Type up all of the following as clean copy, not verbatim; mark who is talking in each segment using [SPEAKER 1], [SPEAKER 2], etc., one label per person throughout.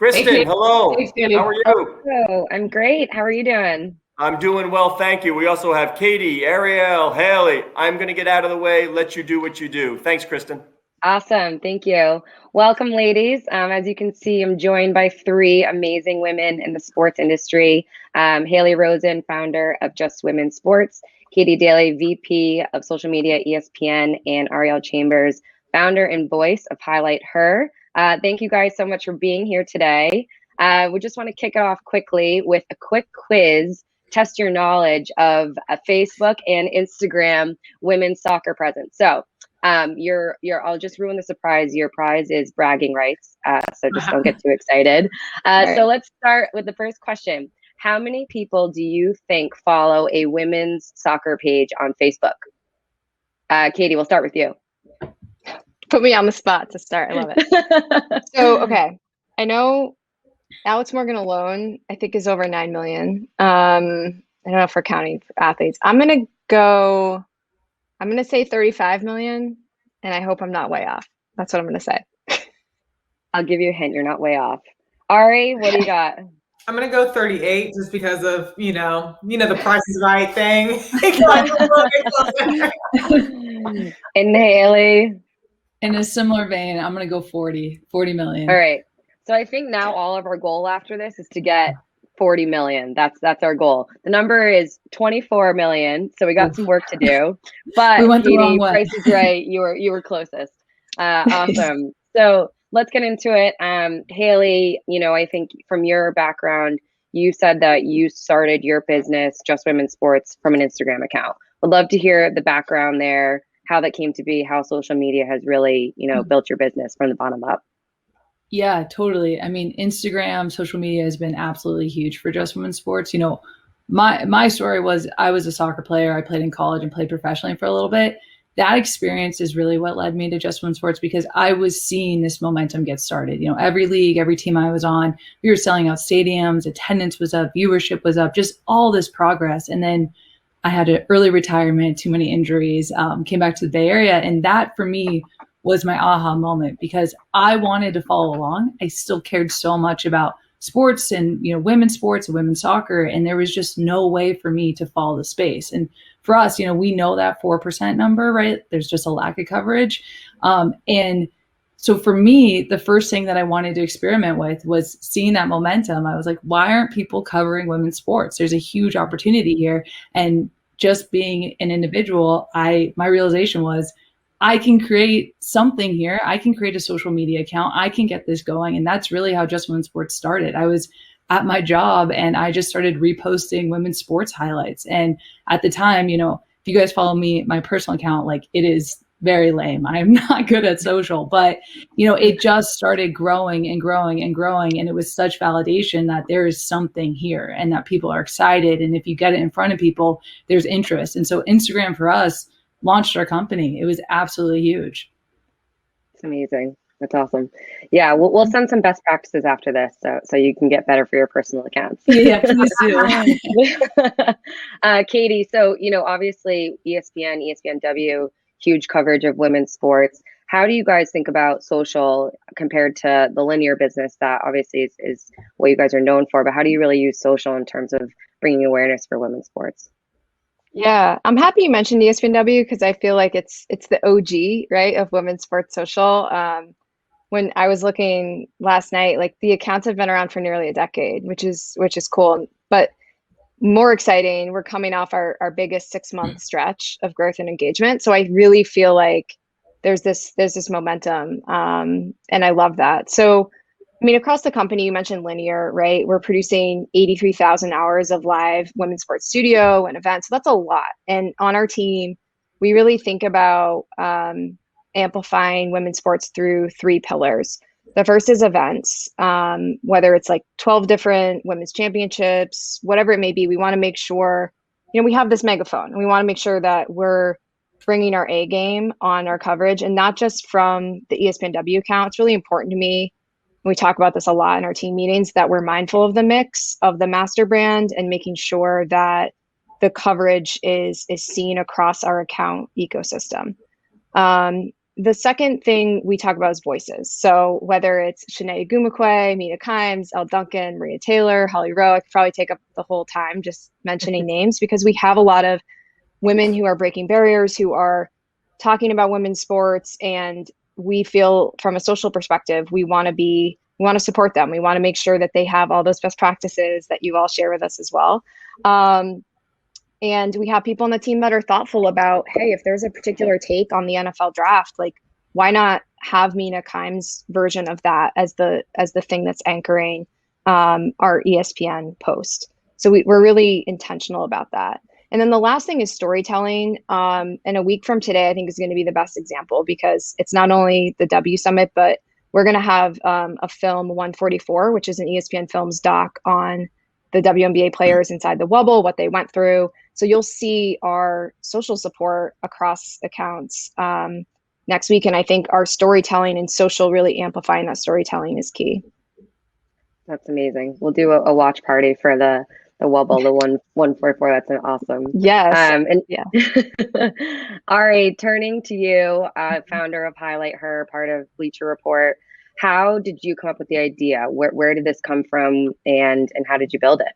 [SPEAKER 1] Kristen, hello.
[SPEAKER 2] Hey,
[SPEAKER 1] How are you?
[SPEAKER 3] Oh, I'm great. How are you doing?
[SPEAKER 1] I'm doing well, thank you. We also have Kaitee, Arielle, Haley. I'm going to get out of the way, let you do what you do. Thanks, Kristen.
[SPEAKER 3] Awesome. Thank you. Welcome, ladies. As you can see, I'm joined by three amazing women in the sports industry. Haley Rosen, founder of Just Women Sports, Kaitee Daley, VP of social media, ESPN, and Arielle Chambers, founder and voice of highlightHER. Thank you guys so much for being here today. We just want to kick it off quickly with a quick quiz, test your knowledge of Facebook and Instagram women's soccer presence. So I'll just ruin the surprise. Your prize is bragging rights. So just don't get too excited. So let's start with the first question. How many people do you think follow a women's soccer page on Facebook? Kaitee, we'll start with you.
[SPEAKER 2] Put me on the spot to start. I love it. So, okay. I know Alex Morgan alone, I think, is over 9 million. I don't know if we're counting for athletes. I'm going to say 35 million, and I hope I'm not way off. That's what I'm going to say.
[SPEAKER 3] I'll give you a hint. You're not way off. Ari, what do you got?
[SPEAKER 4] I'm going to go 38 just because of, the Price is Right thing.
[SPEAKER 3] And Haley?
[SPEAKER 5] In a similar vein, I'm going to go 40 million.
[SPEAKER 3] All right. So I think now all of our goal after this is to get 40 million. That's our goal. The number is 24 million. So we got some work to do. But
[SPEAKER 5] we went the wrong
[SPEAKER 3] Kaitee,
[SPEAKER 5] way.
[SPEAKER 3] Price is Right. You were closest. Awesome. So let's get into it. Haley, I think from your background, you said that you started your business, Just Women Sports, from an Instagram account. Would love to hear the background there, how that came to be, how social media has really, built your business from the bottom up.
[SPEAKER 5] Yeah, totally. I mean, Instagram, social media has been absolutely huge for Just Women Sports. My story was I was a soccer player. I played in college and played professionally for a little bit. That experience is really what led me to Just Women Sports because I was seeing this momentum get started. Every league, every team I was on, we were selling out stadiums, attendance was up, viewership was up, just all this progress. And then I had an early retirement, too many injuries, came back to the Bay Area. And that for me was my aha moment because I wanted to follow along. I still cared so much about sports and, women's sports and women's soccer. And there was just no way for me to follow the space. And for us, we know that 4% number, right? There's just a lack of coverage. And so for me, the first thing that I wanted to experiment with was seeing that momentum. I was like, why aren't people covering women's sports? There's a huge opportunity here. And just being an individual, my realization was I can create something here. I can create a social media account. I can get this going. And that's really how Just Women's Sports started. I was at my job and I just started reposting women's sports highlights. And at the time, if you guys follow me, my personal account, it is very lame. I'm not good at social, but it just started growing and growing and growing. And it was such validation that there is something here and that people are excited. And if you get it in front of people, there's interest. And so Instagram for us launched our company. It was absolutely huge.
[SPEAKER 3] It's amazing. That's awesome. Yeah, we'll send some best practices after this, so you can get better for your personal accounts.
[SPEAKER 5] Yeah, please do.
[SPEAKER 3] Kaitee, so obviously ESPN, ESPNW, huge coverage of women's sports. How do you guys think about social compared to the linear business that obviously is what you guys are known for? But how do you really use social in terms of bringing awareness for women's sports?
[SPEAKER 2] Yeah, I'm happy you mentioned ESPNW because I feel like it's the OG, right, of women's sports social. When I was looking last night, the accounts have been around for nearly a decade, which is cool. But more exciting, we're coming off our biggest 6-month stretch of growth and engagement. So I really feel like there's this momentum, and I love that. So across the company, you mentioned linear, right? We're producing 83,000 hours of live women's sports studio and events. So that's a lot. And on our team, we really think about amplifying women's sports through 3 pillars. The first is events, whether it's 12 different women's championships, whatever it may be. We want to make sure, we have this megaphone and we want to make sure that we're bringing our A game on our coverage and not just from the ESPNW account. It's really important to me. We talk about this a lot in our team meetings that we're mindful of the mix of the master brand and making sure that the coverage is seen across our account ecosystem. the second thing we talk about is voices. So whether it's Shanae Gumakwe, Mina Kimes, Elle Duncan, Maria Taylor, Holly Rowe, I could probably take up the whole time just mentioning names, because we have a lot of women who are breaking barriers, who are talking about women's sports, and we feel from a social perspective, we want to support them. We want to make sure that they have all those best practices that you all share with us as well. And we have people on the team that are thoughtful about, hey, if there's a particular take on the NFL draft, like, why not have Mina Kimes' version of that as the thing that's anchoring our ESPN post. So we're really intentional about that. And then the last thing is storytelling. And a week from today, I think, is going to be the best example, because it's not only the W Summit, but we're going to have a film, 144, which is an ESPN Films doc on the WNBA players inside the Wubble, what they went through. So you'll see our social support across accounts next week. And I think our storytelling and social, really amplifying that storytelling, is key.
[SPEAKER 3] That's amazing. We'll do a watch party for the Wubble, the 144. That's awesome.
[SPEAKER 2] Yes.
[SPEAKER 3] And
[SPEAKER 2] yeah.
[SPEAKER 3] Ari, turning to you, founder of highlightHER, part of Bleacher Report. How did you come up with the idea? Where did this come from, and how did you build it?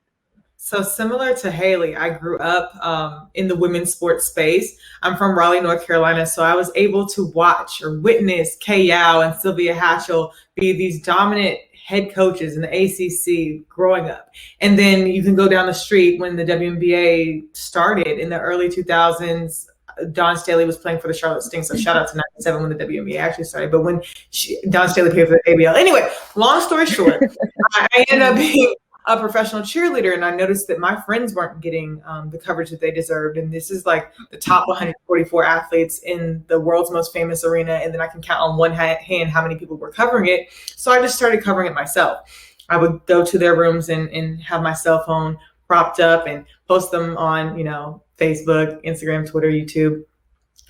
[SPEAKER 4] So similar to Haley, I grew up in the women's sports space. I'm from Raleigh, North Carolina, so I was able to watch or witness Kay Yow and Sylvia Hatchell be these dominant head coaches in the ACC growing up. And then you can go down the street when the WNBA started in the early 2000s. Dawn Staley was playing for the Charlotte Sting, so shout out to 97 when the WNBA actually started. But when Dawn Staley played for the ABL. Anyway, long story short, I ended up being a professional cheerleader, and I noticed that my friends weren't getting the coverage that they deserved. And this is like the top 144 athletes in the world's most famous arena, and then I can count on one hand how many people were covering it. So I just started covering it myself. I would go to their rooms and have my cell phone propped up and post them on, Facebook, Instagram, Twitter, YouTube.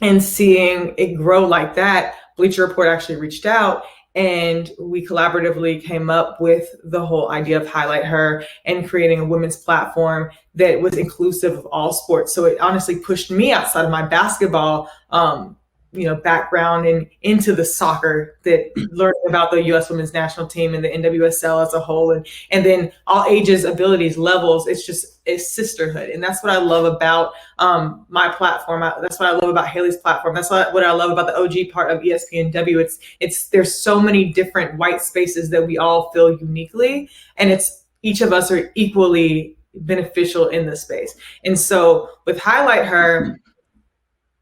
[SPEAKER 4] And seeing it grow like that, Bleacher Report actually reached out, and we collaboratively came up with the whole idea of highlightHER and creating a women's platform that was inclusive of all sports. So it honestly pushed me outside of my basketball background and into the soccer, that learning about the U.S. women's national team and the NWSL as a whole, and then all ages, abilities, levels. It's sisterhood, and that's what I love about my platform. That's what I love about Haley's platform. That's what I love about the OG part of ESPNW. There's so many different white spaces that we all feel uniquely, and it's each of us are equally beneficial in this space. And so with highlightHER,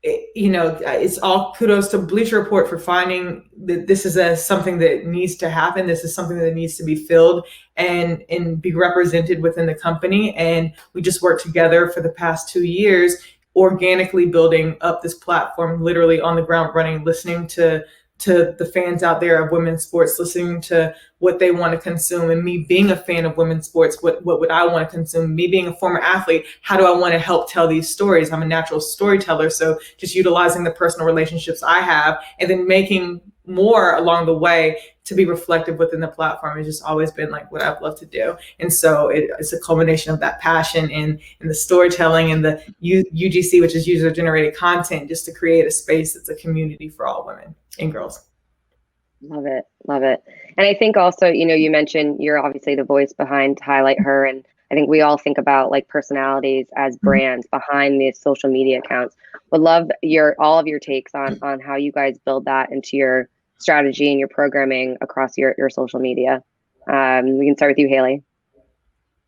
[SPEAKER 4] it's all kudos to Bleacher Report for finding that this is something that needs to happen. This is something that needs to be filled and be represented within the company. And we just worked together for the past 2 years, organically building up this platform, literally on the ground running, listening to the fans out there of women's sports, listening to what they want to consume. And me being a fan of women's sports, what would I want to consume? Me being a former athlete, how do I want to help tell these stories? I'm a natural storyteller. So just utilizing the personal relationships I have, and then making more along the way to be reflective within the platform has just always been like what I've loved to do. And so it's a culmination of that passion and the storytelling and the UGC, which is user generated content, just to create a space that's a community for all women and girls.
[SPEAKER 3] Love it. Love it. And I think also, you mentioned you're obviously the voice behind highlightHER. And I think we all think about like personalities as brands behind these social media accounts. Would love all of your takes on how you guys build that into your strategy and your programming across your social media. We can start with you, Haley.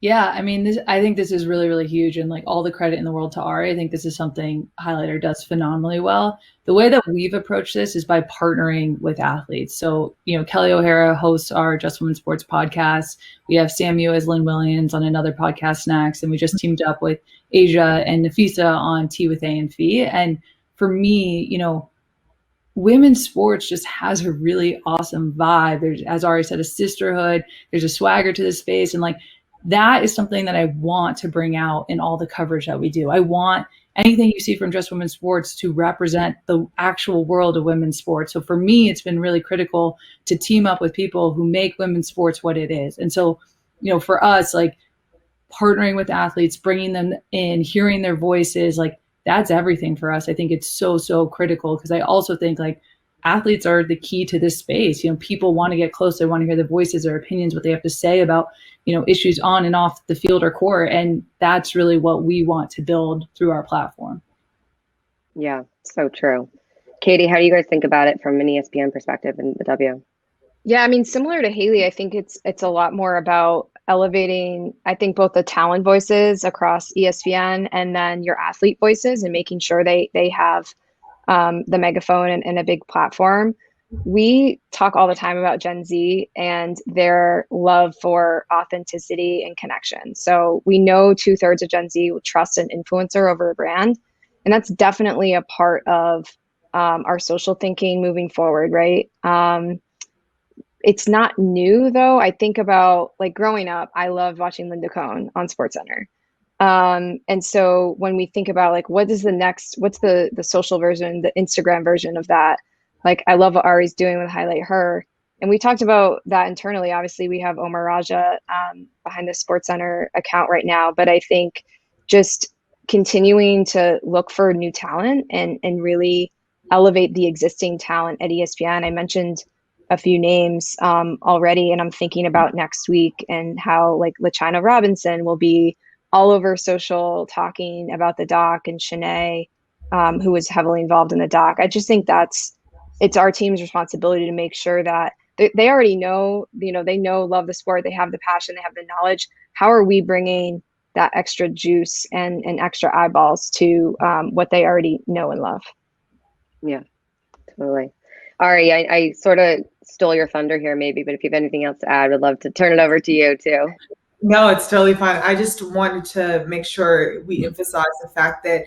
[SPEAKER 5] Yeah, I mean, I think this is really, really huge, and like all the credit in the world to Ari. I think this is something highlightHER does phenomenally well. The way that we've approached this is by partnering with athletes. So, Kelly O'Hara hosts our Just Women Sports podcast. We have Sam Yu as Lynn Williams on another podcast, Snacks, and we just teamed up with Asia and Nafisa on Tea with A and Fee. And for me, women's sports just has a really awesome vibe. There's, as Ari said, a sisterhood. There's a swagger to the space, and like, that is something that I want to bring out in all the coverage that we do. I want anything you see from Just Women's Sports to represent the actual world of women's sports. So for me, it's been really critical to team up with people who make women's sports what it is. And so, for us, like partnering with athletes, bringing them in, hearing their voices, like that's everything for us. I think it's so, so critical, because I also think like athletes are the key to this space. People want to get close. They want to hear the voices, their opinions, what they have to say about, issues on and off the field or court. And that's really what we want to build through our platform.
[SPEAKER 3] Yeah, so true. Kaitee, how do you guys think about it from an ESPN perspective in the W?
[SPEAKER 2] Yeah, I mean, similar to Haley, I think it's a lot more about elevating, I think, both the talent voices across ESPN and then your athlete voices, and making sure they have the megaphone and a big platform. We talk all the time about Gen Z and their love for authenticity and connection. So we know 2/3 of Gen Z will trust an influencer over a brand. And that's definitely a part of our social thinking moving forward, right? It's not new though. I think about, like, growing up, I loved watching Linda Cohn on SportsCenter. And so when we think about, like, what's the social version, the Instagram version of that? Like, I love what Ari's doing with highlightHER. And we talked about that internally. Obviously, we have Omar Raja behind the SportsCenter account right now. But I think just continuing to look for new talent and really elevate the existing talent at ESPN. I mentioned a few names already, and I'm thinking about next week and how, like, LaChina Robinson will be all over social talking about the doc, and Shanae, who was heavily involved in the doc. I just think it's our team's responsibility to make sure that they already know, they love the sport, they have the passion, they have the knowledge. How are we bringing that extra juice and extra eyeballs to what they already know and love?
[SPEAKER 3] Yeah, totally. Ari, I sort of stole your thunder here maybe, but if you have anything else to add, would love to turn it over to you too.
[SPEAKER 4] No, it's totally fine. I just wanted to make sure we emphasize the fact that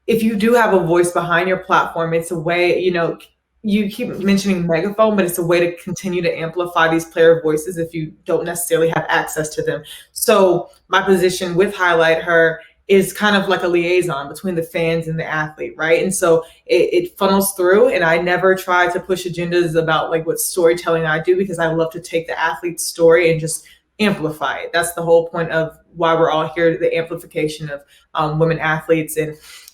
[SPEAKER 4] if you do have a voice behind your platform, it's a way, you keep mentioning megaphone, but it's a way to continue to amplify these player voices if you don't necessarily have access to them. So my position with highlightHER is kind of like a liaison between the fans and the athlete, right? And so it funnels through, and I never try to push agendas about, like, what storytelling I do, because I love to take the athlete's story and just amplify it. That's the whole point of why we're all here, the amplification of women athletes.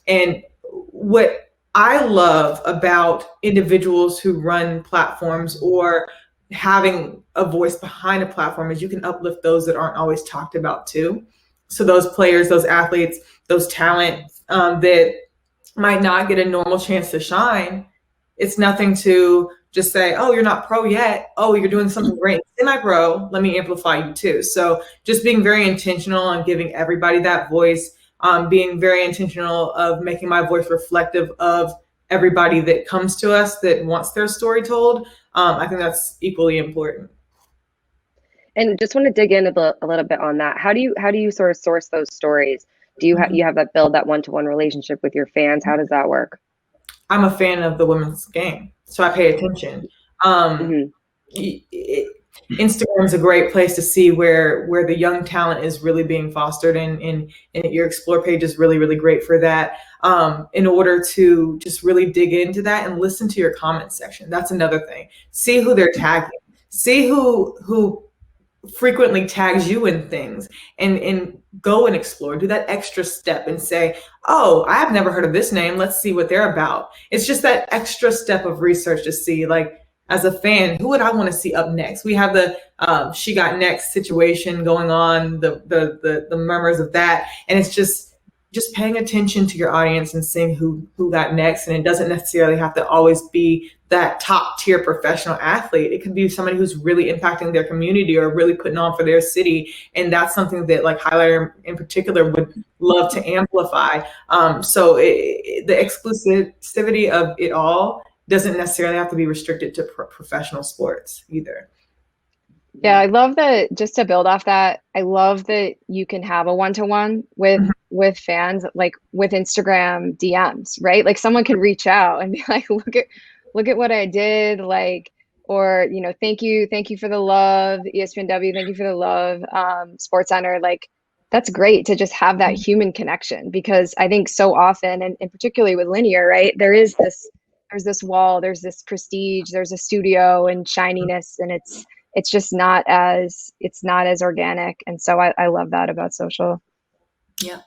[SPEAKER 4] And what I love about individuals who run platforms or having a voice behind a platform is you can uplift those that aren't always talked about too. So those players, those athletes, those talents that might not get a normal chance to shine, it's nothing to just say, oh, you're not pro yet. Oh, you're doing something great. Semi-pro, let me amplify you too. So just being very intentional on giving everybody that voice, being very intentional of making my voice reflective of everybody that comes to us that wants their story told. I think that's equally important.
[SPEAKER 3] And just want to dig in a little bit on that. How do you sort of source those stories? Do you you have that build that one-to-one relationship with your fans? How does that work?
[SPEAKER 4] I'm a fan of the women's game, so I pay attention. Instagram's a great place to see where the young talent is really being fostered, and your Explore page is really, really great for that. In order to just really dig into that and listen to your comment section. That's another thing. See who they're tagging. See who frequently tags you in things, and go and explore, do that extra step and say, oh, I've never heard of this name. Let's see what they're about. It's just that extra step of research to see, like, as a fan, who would I want to see up next? We have the She Got Next situation going on, the murmurs of that. And it's just paying attention to your audience and seeing who got next. And it doesn't necessarily have to always be that top tier professional athlete. It could be somebody who's really impacting their community or really putting on for their city. And that's something that, like, highlightHER in particular would love to amplify. So the exclusivity of it all doesn't necessarily have to be restricted to professional sports either.
[SPEAKER 2] Yeah, I love that. Just to build off that, I love that you can have a one-to-one with fans, like with Instagram DMs, right? Like, someone could reach out and be like, look at what I did, like, or, thank you for the love, ESPNW, thank you for the love, SportsCenter. Like, that's great to just have that human connection, because I think so often, and particularly with linear, right, there's this wall, there's this prestige, there's a studio and shininess, and it's just not as organic. And so I love that about social.
[SPEAKER 4] Yeah.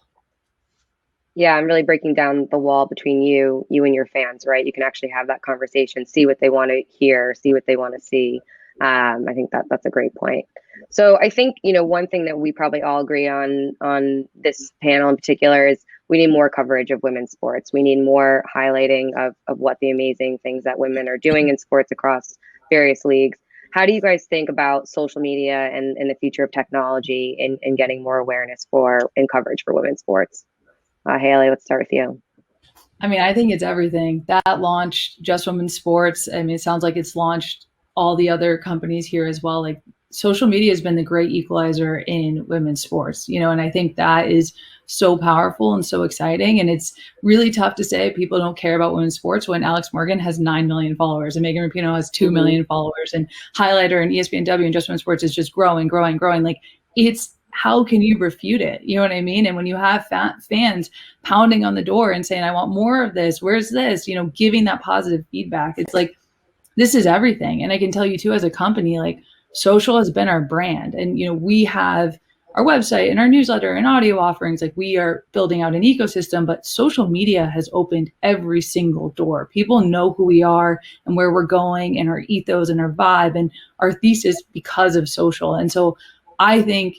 [SPEAKER 3] Yeah, I'm really breaking down the wall between you and your fans, right? You can actually have that conversation, see what they want to hear, see what they want to see. I think that's a great point. So I think, one thing that we probably all agree on this panel in particular is we need more coverage of women's sports. We need more highlighting of what the amazing things that women are doing in sports across various leagues. How do you guys think about social media and the future of technology in getting more awareness for and coverage for women's sports? Haley, let's start with you.
[SPEAKER 5] I mean, I think it's everything. That launched Just Women's Sports. I mean, it sounds like it's launched all the other companies here as well. Like, social media has been the great equalizer in women's sports, and I think that is so powerful and so exciting. And it's really tough to say people don't care about women's sports when Alex Morgan has 9 million followers and Megan Rapinoe has 2 million followers, and highlightHER and ESPNW and Just Women's Sports is just growing. Like, how can you refute it? You know what I mean? And when you have fans pounding on the door and saying, I want more of this, where's this, giving that positive feedback, it's like, this is everything. And I can tell you too, as a company, like, social has been our brand. And, we have our website and our newsletter and audio offerings. Like, we are building out an ecosystem, but social media has opened every single door. People know who we are and where we're going and our ethos and our vibe and our thesis because of social. And so I think,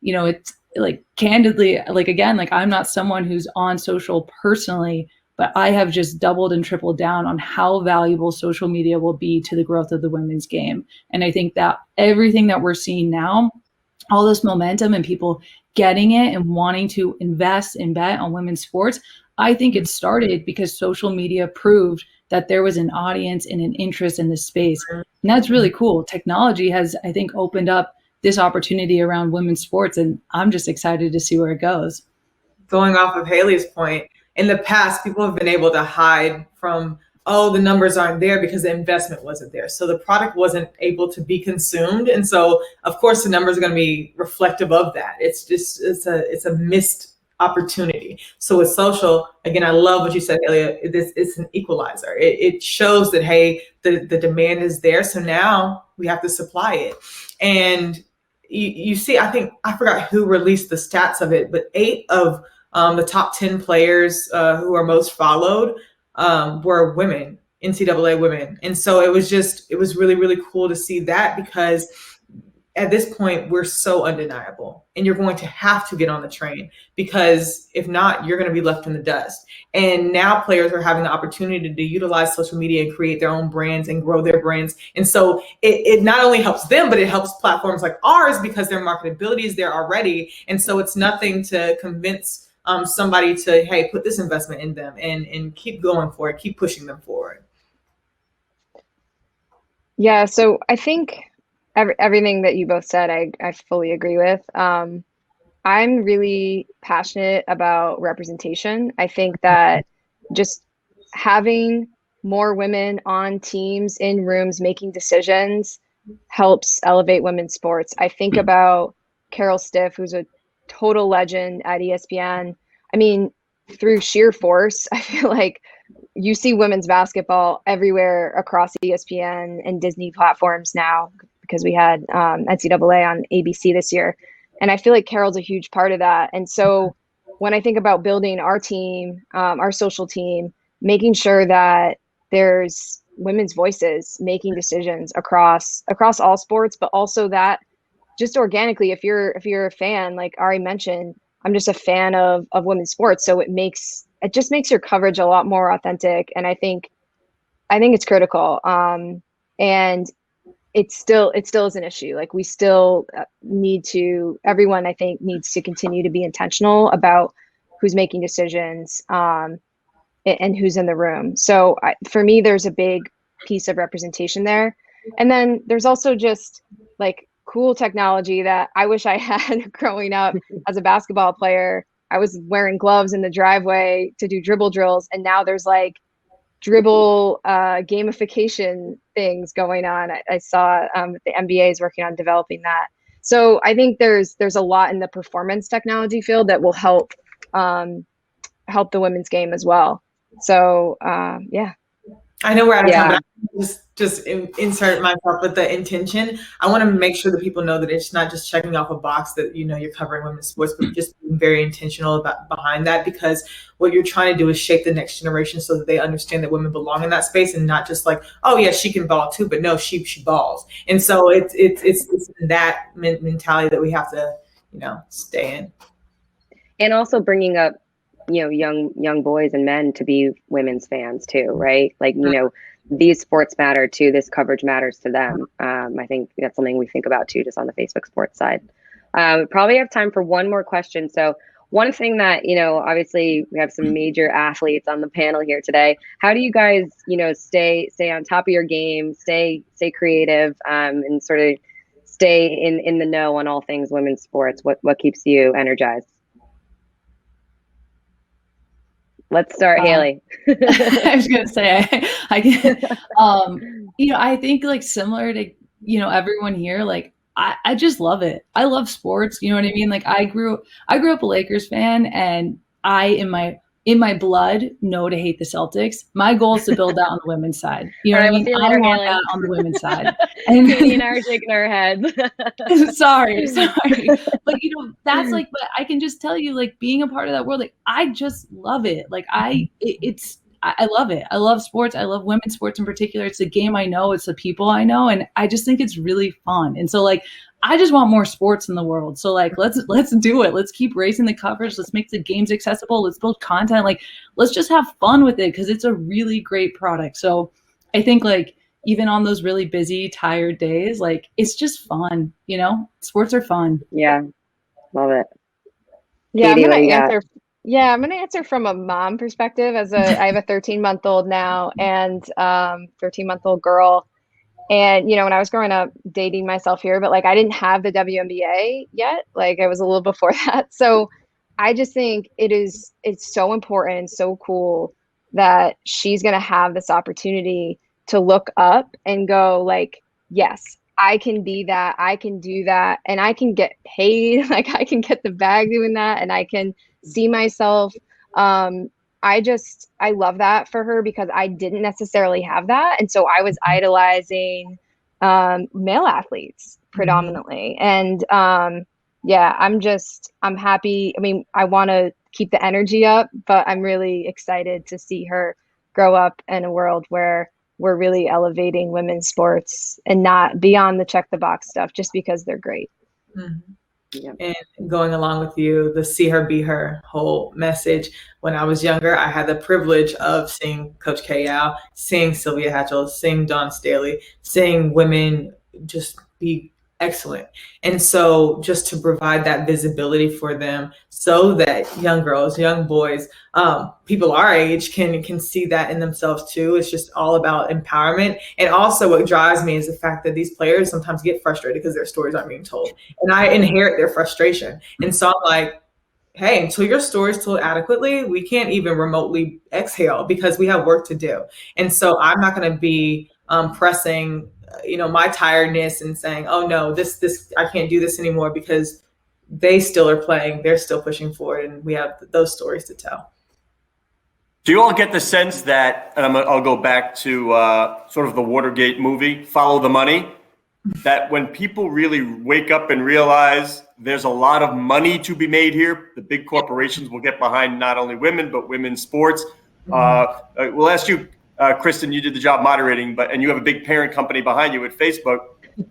[SPEAKER 5] it's like, candidly, like, again, like, I'm not someone who's on social personally, but I have just doubled and tripled down on how valuable social media will be to the growth of the women's game. And I think that everything that we're seeing now, all this momentum and people getting it and wanting to invest and bet on women's sports, I think it started because social media proved that there was an audience and an interest in this space. And that's really cool. Technology has, I think, opened up this opportunity around women's sports, and I'm just excited to see where it goes.
[SPEAKER 4] Going off of Haley's point, in the past, people have been able to hide from, the numbers aren't there because the investment wasn't there. So the product wasn't able to be consumed. And so, of course, the numbers are going to be reflective of that. It's a missed opportunity. So with social, again, I love what you said, Elliot. It's an equalizer. It shows that, hey, the demand is there. So now we have to supply it. And you see, I forgot who released the stats of it, but 8 of the top 10 players who are most followed were women, NCAA women. And so it was really, really cool to see that, because at this point, we're so undeniable, and you're going to have to get on the train, because if not, you're going to be left in the dust. And now players are having the opportunity to utilize social media and create their own brands and grow their brands. And so it not only helps them, but it helps platforms like ours, because their marketability is there already. And so it's nothing to convince somebody to, hey, put this investment in them and keep going for it, keep pushing them forward.
[SPEAKER 2] Yeah, so I think everything that you both said, I fully agree with. I'm really passionate about representation. I think that just having more women on teams, in rooms, making decisions helps elevate women's sports. I think about Carol Stiff, who's a total legend at ESPN. I mean, through sheer force, I feel like you see women's basketball everywhere across ESPN and Disney platforms now, because we had NCAA on ABC this year. And I feel like Carol's a huge part of that. And so when I think about building our team, our social team, making sure that there's women's voices making decisions across all sports, but also that just organically, if you're a fan, like Ari mentioned, I'm just a fan of women's sports. So it just makes your coverage a lot more authentic. And I think it's critical. And it still is an issue. Like, we still everyone, I think, needs to continue to be intentional about who's making decisions and who's in the room. So for me, there's a big piece of representation there. And then there's also just like cool technology that I wish I had growing up as a basketball player. I was wearing gloves in the driveway to do dribble drills. And now there's like dribble gamification things going on. I saw the NBA is working on developing that. So I think there's a lot in the performance technology field that will help the women's game as well. So yeah.
[SPEAKER 4] I know we're out of time,
[SPEAKER 3] Yeah.
[SPEAKER 4] but I just insert myself with the intention. I want to make sure that people know that it's not just checking off a box that you're covering women's sports, but just being very intentional about behind that, because what you're trying to do is shape the next generation so that they understand that women belong in that space, and not just like, oh yeah, she can ball too, but no, she balls. And so it's that mentality that we have to stay in.
[SPEAKER 3] And also bringing up, young boys and men to be women's fans too, right? Like, these sports matter too. This coverage matters to them. I think that's something we think about too, just on the Facebook sports side. We probably have time for one more question. So one thing that, obviously we have some major athletes on the panel here today. How do you guys, stay on top of your game, stay creative, and sort of stay in the know on all things women's sports? What keeps you energized? Let's start, Haley.
[SPEAKER 5] I was gonna say I can, I think like similar to everyone here, like I just love it. I love sports. You know what I mean? Like I grew up a Lakers fan, and I in my blood know to hate the Celtics. My goal is to build that on the women's side. You know what I mean?
[SPEAKER 3] We'll see you later,
[SPEAKER 5] I want
[SPEAKER 3] Haley.
[SPEAKER 5] that on the women's side. And
[SPEAKER 3] Katie and I are shaking our heads.
[SPEAKER 5] sorry. But that's like, but I can just tell you, like, being a part of that world, like, I just love it. Like, I love it. I love sports. I love women's sports in particular. It's a game I know. It's the people I know. And I just think it's really fun. And so, like, I just want more sports in the world. So, like, let's do it. Let's keep raising the coverage. Let's make the games accessible. Let's build content. Like, let's just have fun with it, because it's a really great product. So I think, like, even on those really busy, tired days, like, it's just fun. Sports are fun.
[SPEAKER 3] Yeah. Love it.
[SPEAKER 2] Yeah,
[SPEAKER 3] Katie,
[SPEAKER 2] I'm
[SPEAKER 3] what
[SPEAKER 2] gonna
[SPEAKER 3] you got?
[SPEAKER 2] answer. Yeah, I'm gonna answer from a mom perspective. I have a 13-month-old now, and 13-month-old girl. And when I was growing up, dating myself here, but like I didn't have the WNBA yet. Like I was a little before that. So I just think it's so important and so cool that she's gonna have this opportunity to look up and go like, yes, I can be that, I can do that, and I can get paid. Like I can get the bag doing that, and I can see myself. I love that for her, because I didn't necessarily have that. And so I was idolizing male athletes predominantly. And yeah, I'm happy. I mean, I want to keep the energy up, but I'm really excited to see her grow up in a world where we're really elevating women's sports and not beyond the check the box stuff just because they're great.
[SPEAKER 4] Mm-hmm. And going along with you, the see her, be her whole message. When I was younger, I had the privilege of seeing Coach Kaitee, seeing Sylvia Hatchell, seeing Dawn Daley, seeing women just be excellent. And so just to provide that visibility for them so that young girls, young boys, people our age can see that in themselves too. It's just all about empowerment. And also what drives me is the fact that these players sometimes get frustrated because their stories aren't being told. And I inherit their frustration. And so I'm like, hey, until your story is told adequately, we can't even remotely exhale because we have work to do. And so I'm not going to be pressing my tiredness and saying, oh no, this I can't do this anymore, because they still are playing, they're still pushing forward, and we have those stories to tell.
[SPEAKER 1] Do you all get the sense that, and I'll go back to sort of the Watergate movie, Follow the Money, that when people really wake up and realize there's a lot of money to be made here, the big corporations will get behind not only women, but women's sports. We'll ask you, Kristen, you did the job moderating, and you have a big parent company behind you at Facebook,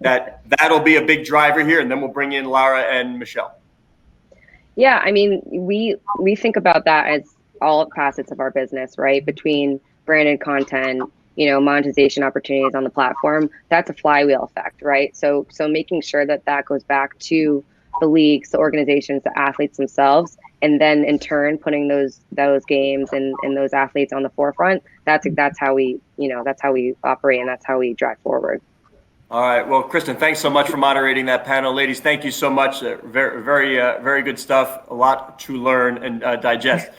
[SPEAKER 1] that'll be a big driver here, and then we'll bring in Lara and Michelle.
[SPEAKER 3] Yeah, I mean, we think about that as all facets of our business, right? Between branded content, monetization opportunities on the platform, that's a flywheel effect, right? So making sure that goes back to the leagues, the organizations, the athletes themselves, and then in turn putting those games and those athletes on the forefront. That's how we operate, and that's how we drive forward.
[SPEAKER 1] All right. Well, Kristen, thanks so much for moderating that panel. Ladies, thank you so much. Very, very good stuff. A lot to learn and digest.